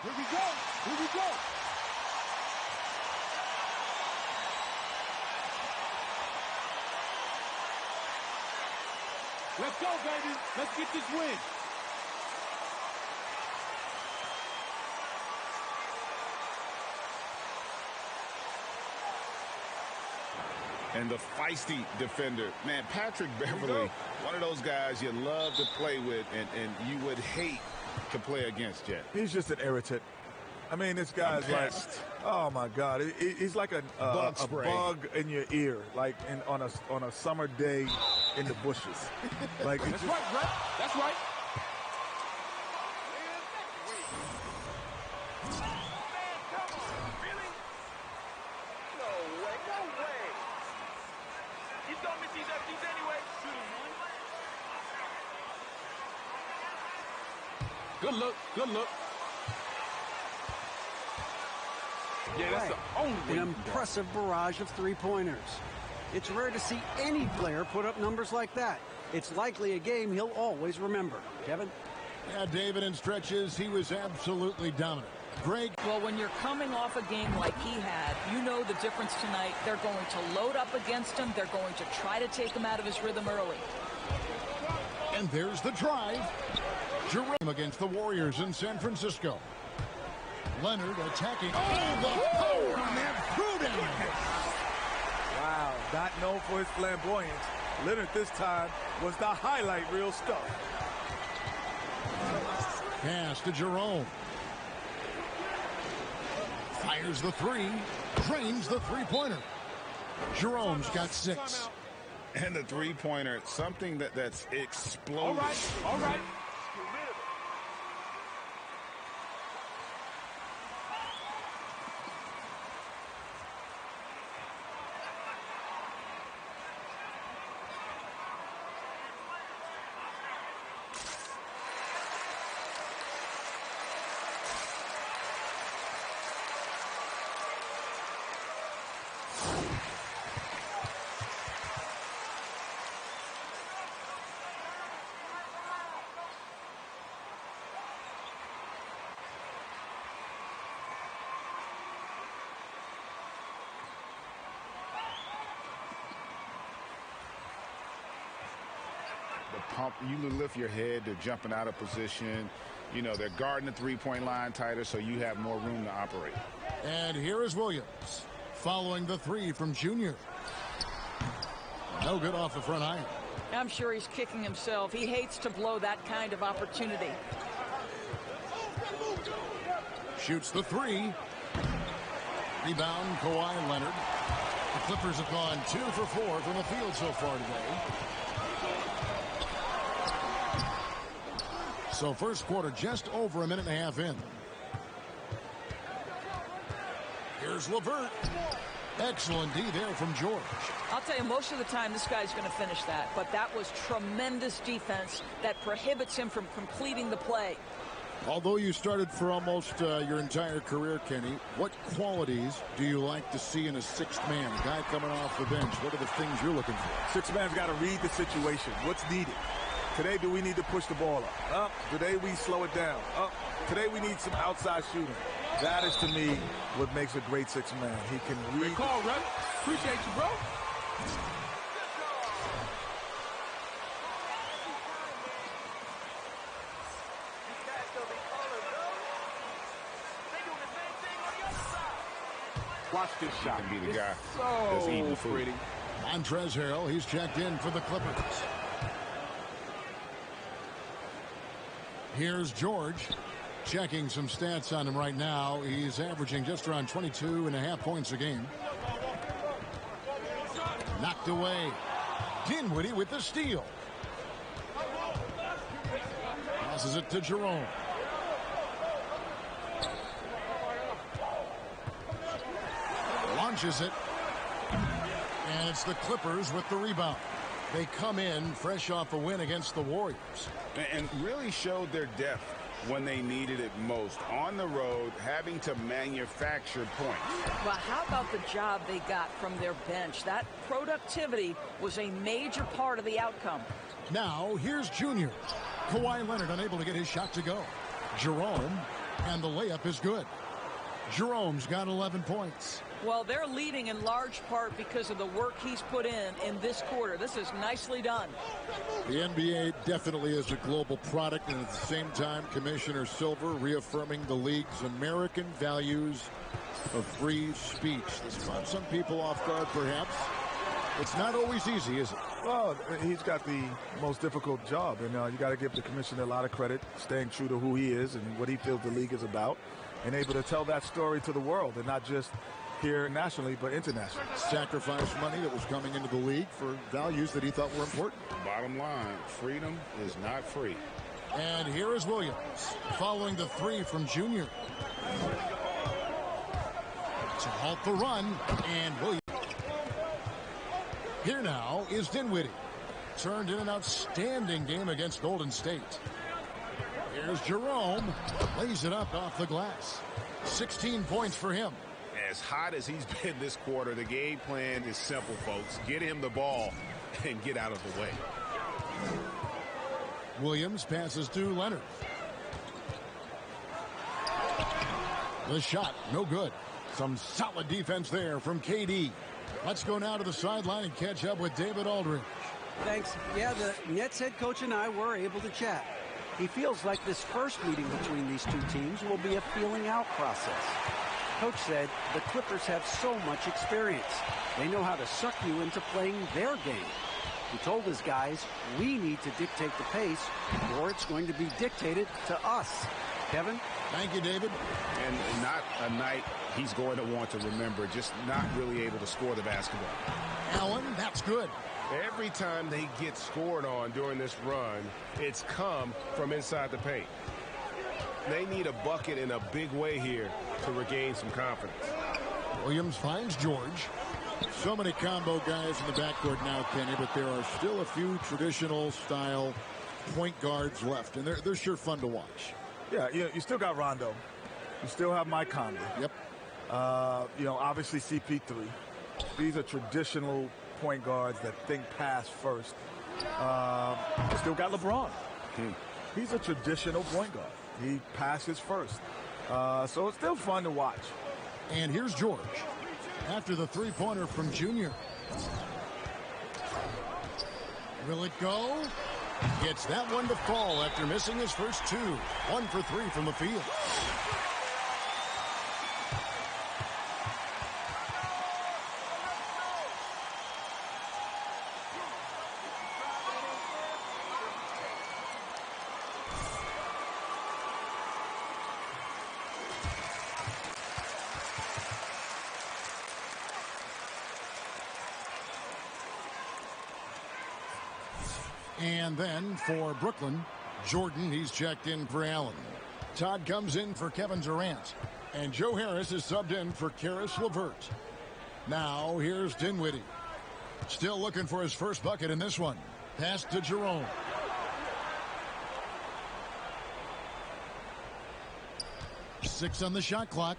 Here we go. Here we go. Let's go, baby. Let's get this win. And the feisty defender. Man, Patrick Beverley, one of those guys you love to play with and you would hate to play against, Jet. He's just an irritant. I mean, this guy's like, oh my God, he's like a bug in your ear, like on a summer day in the bushes. Like that's right, Brett. That's right. Good look. Good look. Yeah, that's the only way. An impressive barrage of three-pointers. It's rare to see any player put up numbers like that. It's likely a game he'll always remember. Kevin? Yeah, David, in stretches, he was absolutely dominant. Greg? Well, when you're coming off a game like he had, you know the difference tonight. They're going to load up against him. They're going to try to take him out of his rhythm early. And there's the drive. Jerome against the Warriors in San Francisco. Leonard attacking. Oh, the power on that throwdown. Wow, not known for his flamboyance. Leonard this time was the highlight reel stuff. Pass to Jerome. Fires the three. Drains the three-pointer. Jerome's got 6. And the three-pointer, something that's explosive. All right, all right. Pump, you lift your head, they're jumping out of position. You know, they're guarding the three-point line tighter, so you have more room to operate. And here is Williams following the three from Junior. No good off the front iron. I'm sure he's kicking himself. He hates to blow that kind of opportunity. Shoots the three. Rebound, Kawhi Leonard. The Clippers have gone 2 for 4 from the field so far today. So first quarter just over a minute and a half in. Here's LeVert. Excellent D there from George. I'll tell you, most of the time this guy's going to finish that, but that was tremendous defense that prohibits him from completing the play. Although you started for almost your entire career, Kenny, what qualities do you like to see in a sixth man, a guy coming off the bench? What are the things you're looking for? Sixth man's got to read the situation. What's needed? Today, do we need to push the ball up? Today, we slow it down. Today, we need some outside shooting. That is, to me, what makes a great sixth man. He can read. Great call, Rep. Appreciate you, bro. Watch this shot. He can be the guy so that's eating food. pretty. Montrezl Harrell, he's checked in for the Clippers. Here's George. Checking some stats on him right now. He's averaging just around 22.5 points a game. Knocked away. Dinwiddie with the steal. Passes it to Jerome. Launches it. And it's the Clippers with the rebound. They come in fresh off a win against the Warriors. And really showed their depth when they needed it most. On the road, having to manufacture points. Well, how about the job they got from their bench? That productivity was a major part of the outcome. Now, here's Junior. Kawhi Leonard unable to get his shot to go. Jerome And the layup is good. Jerome's got 11 points. Well, they're leading in large part because of the work he's put in this quarter. This is nicely done. The NBA definitely is a global product, and at the same time, Commissioner Silver reaffirming the league's American values of free speech. This caught some people off guard, perhaps. It's not always easy, is it? Well, he's got the most difficult job, and you got to give the commissioner a lot of credit, staying true to who he is and what he feels the league is about, and able to tell that story to the world, and not just here nationally, but internationally. Sacrifice money that was coming into the league for values that he thought were important. Bottom line, freedom is not free. And here is Williams, following the three from Junior. To halt the run, and Williams. Here now is Dinwiddie. Turned in an outstanding game against Golden State. Here's Jerome. Lays it up off the glass. 16 points for him. As hot as he's been this quarter, the game plan is simple, folks. Get him the ball and get out of the way. Williams passes to Leonard. The shot, no good. Some solid defense there from KD. Let's go now to the sideline and catch up with David Aldridge. Thanks. Yeah, the Nets head coach and I were able to chat. He feels like this first meeting between these two teams will be a feeling out process. Coach said the Clippers have so much experience. They know how to suck you into playing their game. He told his guys, we need to dictate the pace, or it's going to be dictated to us. Kevin? Thank you, David. And not a night he's going to want to remember, just not really able to score the basketball. Allen, that's good. Every time they get scored on during this run, it's come from inside the paint. They need a bucket in a big way here to regain some confidence. Williams finds George. So many combo guys in the backcourt now, Kenny, but there are still a few traditional style point guards left, and they're sure fun to watch. Yeah, you still got Rondo. You still have Mike Conley. Yep. Obviously CP3. These are traditional point guards that think pass first. Still got LeBron. He's a traditional point guard. He passes first. So it's still fun to watch. And here's George. After the three-pointer from Junior. Will it go? Gets that one to fall after missing his first two. 1 for 3 from the field. And then for Brooklyn, Jordan, he's checked in for Allen. Todd comes in for Kevin Durant. And Joe Harris is subbed in for Karis LeVert. Now here's Dinwiddie. Still looking for his first bucket in this one. Pass to Jerome. Six on the shot clock.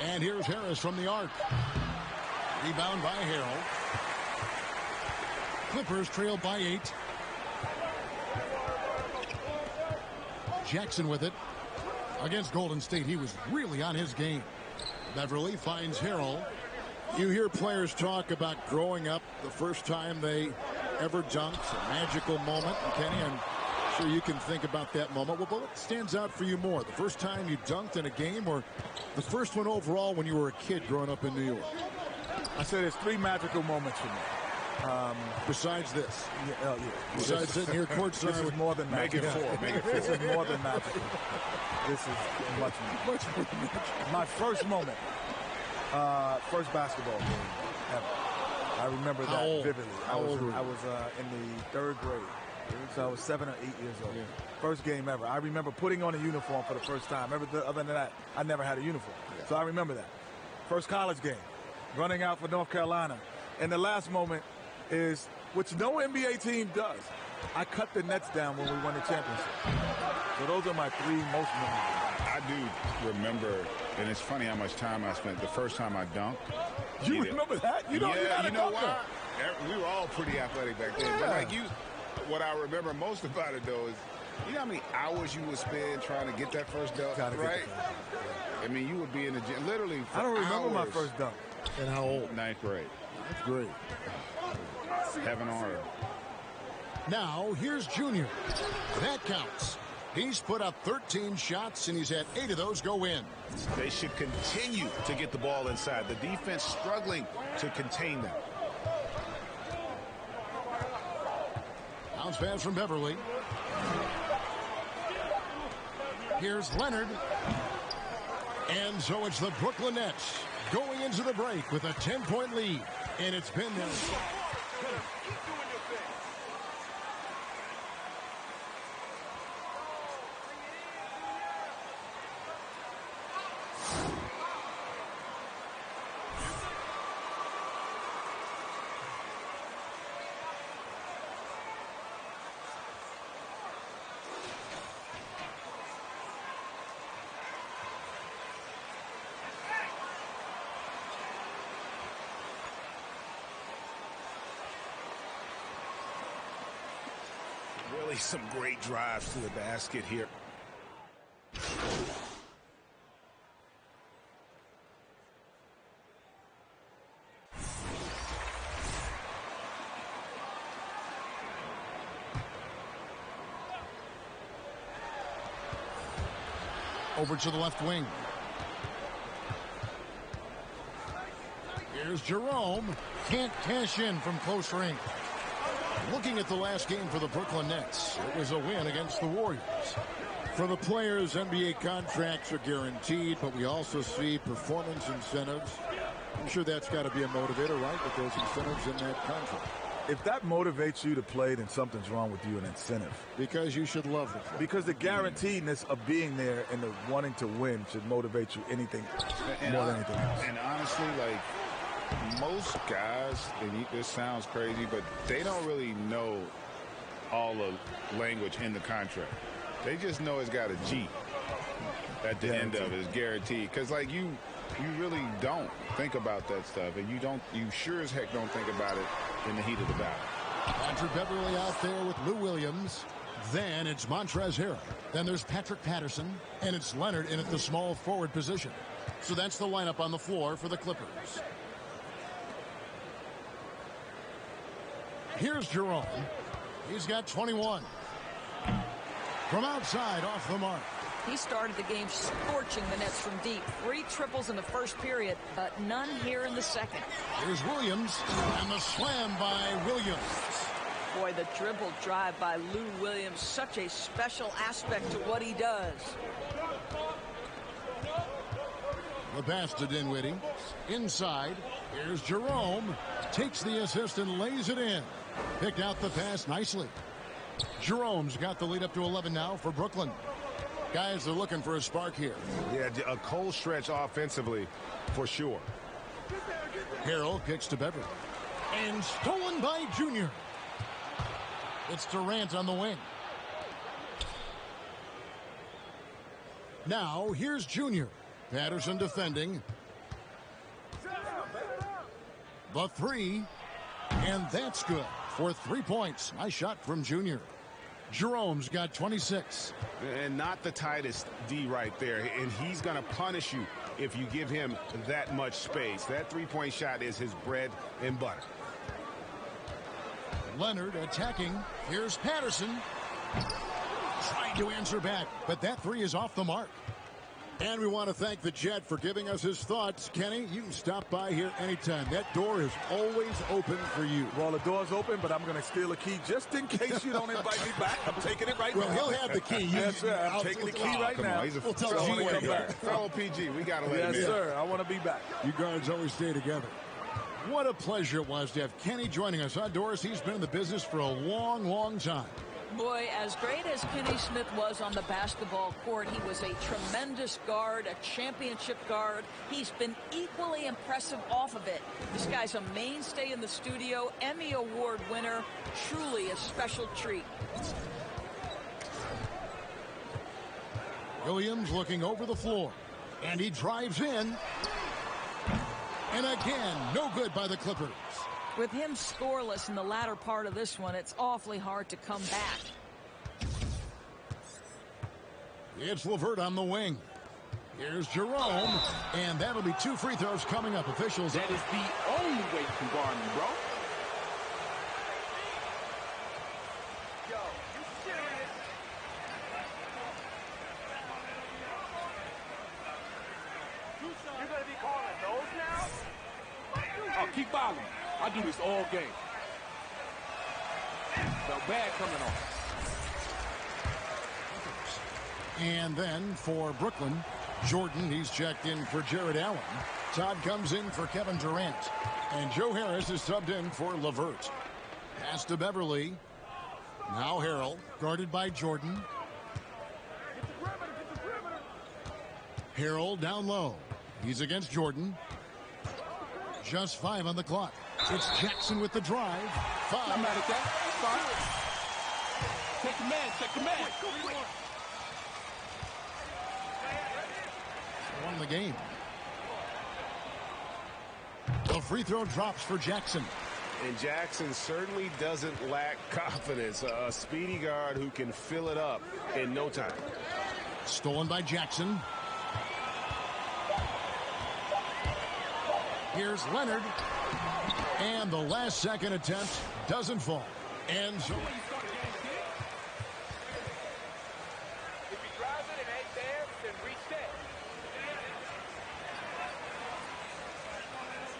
And here's Harris from the arc. Rebound by Harrell. Clippers trail by 8. Jackson with it. Against Golden State, he was really on his game. Beverly finds Harrell. You hear players talk about growing up the first time they ever dunked, a magical moment. And Kenny, I'm sure you can think about that moment. Well, what stands out for you more? The first time you dunked in a game, or the first one overall when you were a kid growing up in New York? I said there's 3 magical moments for me. Besides this. Yeah. Besides sitting here courtside. This is more than magic. Make it 4. This is more than magical. This is much more than magical. My first moment, first basketball game ever. I remember that vividly. I was in the 3rd grade. So I was 7 or 8 years old. Yeah. First game ever. I remember putting on a uniform for the first time. Other than that, I never had a uniform. Yeah. So I remember that. First college game, running out for North Carolina. And the last moment is, which no NBA team does, I cut the Nets down when we won the championship. So those are my 3 most memorable. I do remember, and it's funny how much time I spent the first time I dunked. You remember that? You know why? We were all pretty athletic back then. Yeah. But what I remember most about it, though, is You know how many hours you would spend trying to get that first dunk, right? I mean, you would be in the gym literally for I don't remember my hours. first dunk. And how old? 9th grade. That's great. Heaven on earth. Now, here's Junior. That counts. He's put up 13 shots, and he's had 8 of those go in. They should continue to get the ball inside. The defense struggling to contain them. Bounce pass from Beverly. Here's Leonard. And so it's the Brooklyn Nets going into the break with a 10-point lead. And it's been there. Really some great drives to the basket here. Over to the left wing. Here's Jerome. Can't cash in from close range. Looking at the last game for the Brooklyn Nets, it was a win against the Warriors. For the players, NBA contracts are guaranteed, but we also see performance incentives. I'm sure that's got to be a motivator, right, with those incentives in that contract. If that motivates you to play, then something's wrong with you, an incentive. Because you should love the play. Because the guaranteedness of being there and the wanting to win should motivate you anything more than anything else. And honestly, like, most guys, and this sounds crazy, but they don't really know all the language in the contract. They just know it's got a G at the end of it. It's guaranteed. Because, like, you really don't think about that stuff, and you sure as heck don't think about it in the heat of the battle. Patrick Beverly out there with Lou Williams. Then it's Montrezl Harrell. Then there's Patrick Patterson, and it's Leonard in at the small forward position. So that's the lineup on the floor for the Clippers. Here's Jerome. He's got 21. From outside, off the mark. He started the game scorching the Nets from deep. 3 triples in the first period, but none here in the second. Here's Williams, and the slam by Williams. Boy, the dribble drive by Lou Williams, such a special aspect to what he does. The pass to Dinwiddie. Inside, here's Jerome. Takes the assist and lays it in. Picked out the pass nicely. Jerome's got the lead up to 11 now for Brooklyn. Guys are looking for a spark here. Yeah, a cold stretch offensively for sure. Harrell kicks to Beverly. And stolen by Junior. It's Durant on the wing. Now, here's Junior. Patterson defending. The 3. And that's good for 3 points. Nice shot from Junior. Jerome's got 26. And not the tightest D right there. And he's going to punish you if you give him that much space. That three-point shot is his bread and butter. Leonard attacking. Here's Patterson. Trying to answer back, but that 3 is off the mark. And we want to thank the Jet for giving us his thoughts. Kenny, you can stop by here anytime. That door is always open for you. Well, the door's open, but I'm going to steal a key just in case you don't invite me back. I'm taking it right now. Well, he'll have the key. Yes, sir. I'm taking the key right now. We'll tell I you want to come back. Fellow PG, we got to let him in. Yes, sir. I want to be back. You guards always stay together. What a pleasure it was to have Kenny joining us. Doris, he's been in the business for a long, long time. Boy, as great as Kenny Smith was on the basketball court, he was a tremendous guard, a championship guard. He's been equally impressive off of it. This guy's a mainstay in the studio, Emmy Award winner, truly a special treat. Williams looking over the floor, and he drives in. And again, no good by the Clippers. With him scoreless in the latter part of this one, it's awfully hard to come back. It's LeVert on the wing. Here's Jerome, and that'll be 2 free throws coming up. Officials. That is the only way you can guard me, bro. Oh, keep following. I do this all game. Felt bad coming on. And then for Brooklyn, Jordan, he's checked in for Jared Allen. Todd comes in for Kevin Durant. And Joe Harris is subbed in for LeVert. Pass to Beverly. Now Harrell, guarded by Jordan. Harrell down low. He's against Jordan. Just 5 on the clock. It's Jackson with the drive. 5. I'm mad at that. Fine. Check the man. Check the man. Won the game. The free throw drops for Jackson. And Jackson certainly doesn't lack confidence. A speedy guard who can fill it up in no time. Stolen by Jackson. Here's Leonard. And the last second attempt doesn't fall. And so If he drives it and ain't there, then reset.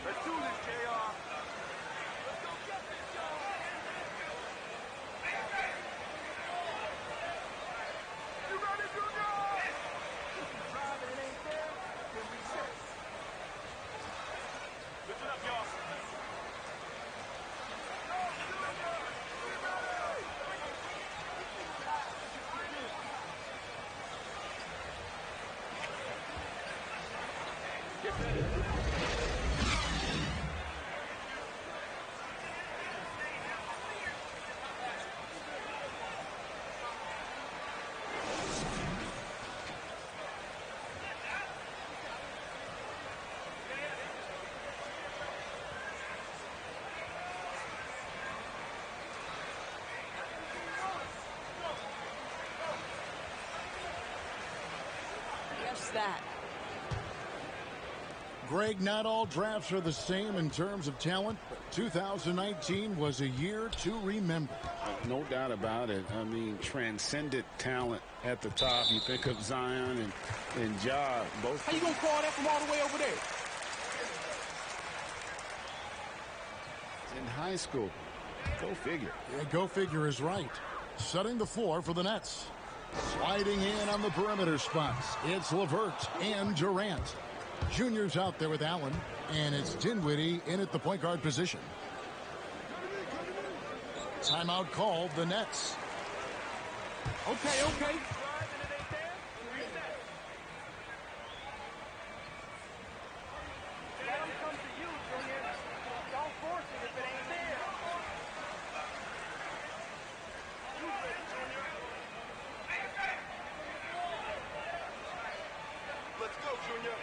Let's do this, JR. Let's go get this, Joe. You ready, Junior? If you drive it and ain't there, then reset. Listen up, y'all. Yes, that. Greg, not all drafts are the same in terms of talent, but 2019 was a year to remember. No doubt about it. I mean, transcendent talent at the top. You think of Zion and Ja, both. How you gonna call that from all the way over there? In high school. Go figure. Yeah, go figure is right. Setting the floor for the Nets. Sliding in on the perimeter spots. It's LeVert and Durant. Junior's out there with Allen, and it's Dinwiddie in at the point guard position. Timeout called, the Nets. Okay, okay. Let's go, Junior.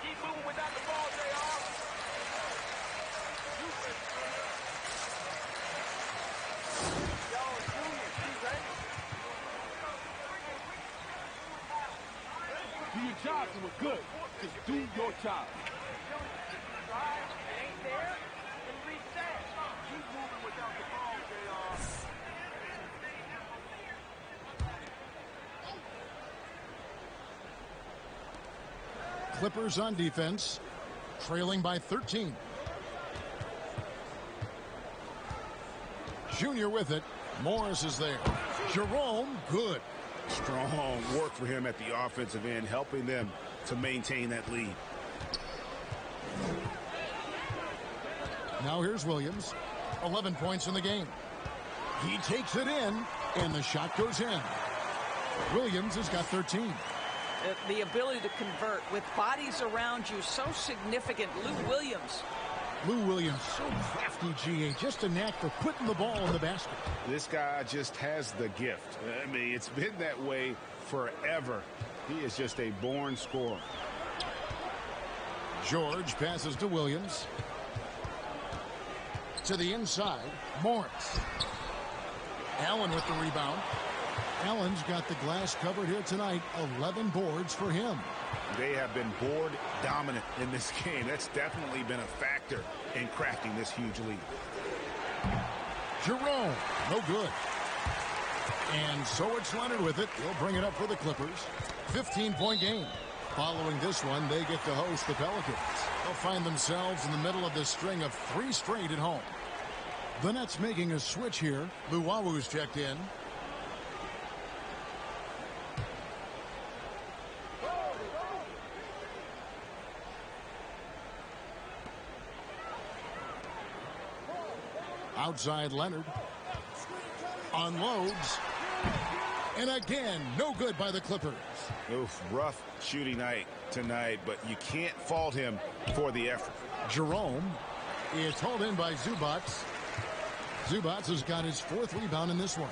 Keep moving without the ball, JR. Yo, Junior, she's ready. Do your job and we're good. Just do your job. Drive, it ain't there, then reset. Keep moving without the ball, JR. Clippers on defense, trailing by 13. Junior with it. Morris is there. Jerome, good. Strong work for him at the offensive end, helping them to maintain that lead. Now here's Williams. 11 points in the game. He takes it in, and the shot goes in. Williams has got 13. The ability to convert with bodies around you so significant. Lou Williams, so crafty, GA. Just a knack for putting the ball in the basket. This guy just has the gift. I mean, it's been that way forever. He is just a born scorer. George passes to Williams. To the inside, Morris. Allen with the rebound. Allen's got the glass covered here tonight. 11 boards for him. They have been board dominant in this game. That's definitely been a factor in crafting this huge lead. Jerome, no good. And so it's Leonard with it. He'll bring it up for the Clippers. 15-point game. Following this one, they get to host the Pelicans. They'll find themselves in the middle of this string of 3 straight at home. The Nets making a switch here. Luwawu's checked in. Outside Leonard. Unloads. And again, no good by the Clippers. Oof, rough shooting night tonight, but you can't fault him for the effort. Jerome is hauled in by Zubats. Zubats has got his 4th rebound in this one.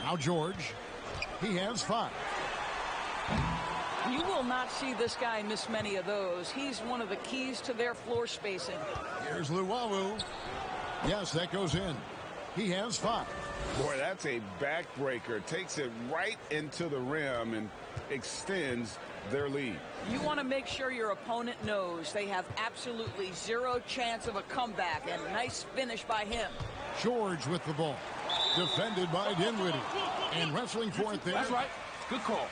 Now George. He has 5. You will not see this guy miss many of those. He's one of the keys to their floor spacing. Here's Luwawu. Yes, that goes in. He has 5. Boy, that's a backbreaker. Takes it right into the rim and extends their lead. You want to make sure your opponent knows they have absolutely 0 chance of a comeback, and nice finish by him. George with the ball. Defended by Dinwiddie. And wrestling for it there. That's right. Good call.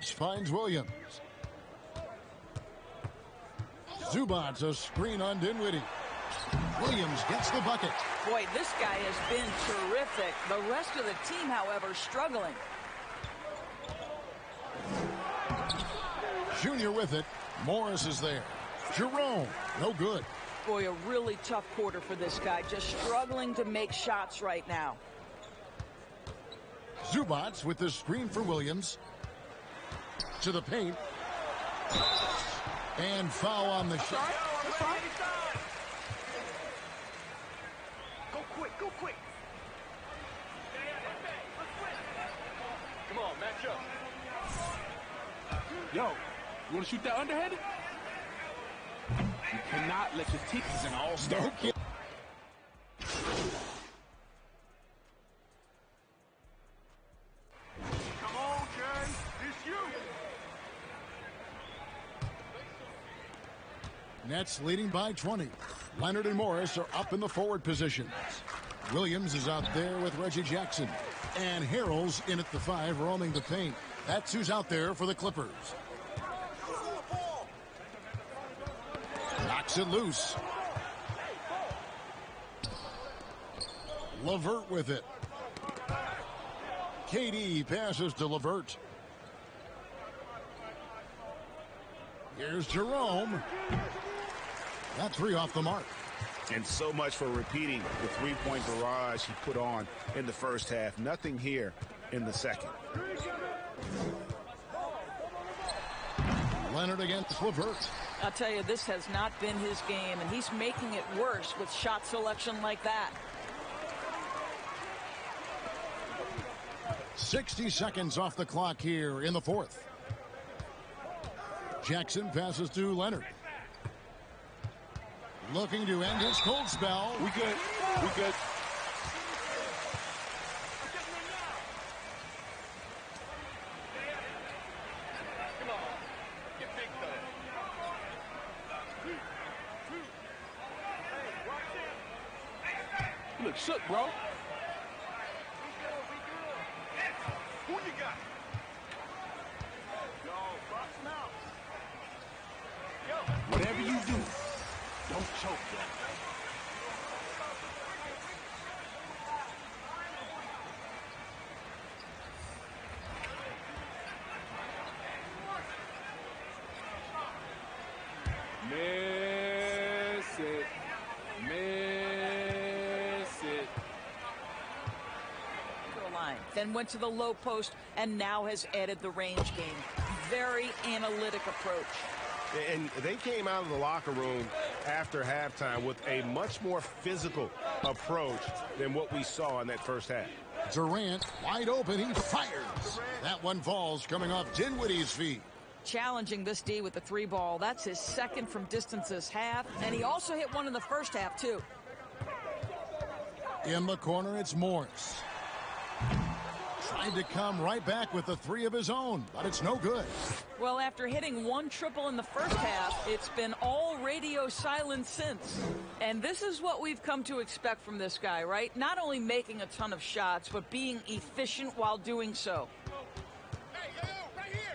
Finds Williams. Zubats a screen on Dinwiddie. Williams gets the bucket. Boy, this guy has been terrific. The rest of the team, however, struggling. Junior with it. Morris is there. Jerome, no good. Boy, a really tough quarter for this guy. Just struggling to make shots right now. Zubats with the screen for Williams. To the paint. And foul on the shot. Go quick, go quick. Come on, match up. Yo, you want to shoot that underhanded? You cannot let your teeth. He's an all-star. Come on, Jay. It's you. Nets leading by 20. Leonard and Morris are up in the forward positions. Williams is out there with Reggie Jackson. And Harrell's in at the 5, roaming the paint. That's who's out there for the Clippers. Knocks it loose. LeVert with it. KD passes to LeVert. Here's Jerome. That 3 off the mark. And so much for repeating the 3-point barrage he put on in the first half. Nothing here in the second. Leonard against LeVert. I'll tell you, this has not been his game, and he's making it worse with shot selection like that. 60 seconds off the clock here in the 4th. Jackson passes to Leonard. Looking to end his cold spell. We good. We good. Come on. Get big for it. Hey, watch it. You look shook, bro. We good. Who you got? Yo, box him out. Yo. Whatever you do, don't choke, yo. Miss it. Miss it. To the line, then went to the low post, and now has added the range game. Very analytic approach. And they came out of the locker room after halftime with a much more physical approach than what we saw in that first half. Durant wide open. He fires. That one falls coming off Dinwiddie's feet. challenging this D with the 3 ball. That's his second from distance this half, and he also hit one in the first half, too. In the corner, it's Morse. Trying to come right back with the 3 of his own, but it's no good. Well, after hitting 1 triple in the first half, it's been all radio silence since. And this is what we've come to expect from this guy, right? Not only making a ton of shots, but being efficient while doing so.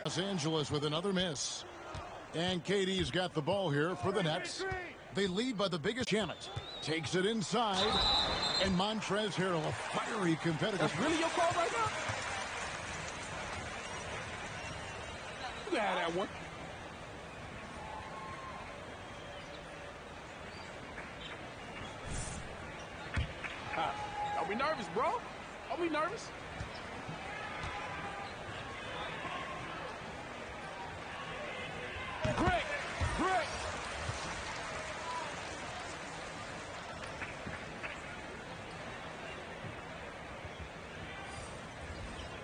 Los Angeles with another miss. And KD's got the ball here for the Nets. They lead by the biggest. Shamet takes it inside. And Montrezl Harrell, a fiery competitor. That's really your call right now? You can have that one. Don't be nervous, bro. Don't be nervous.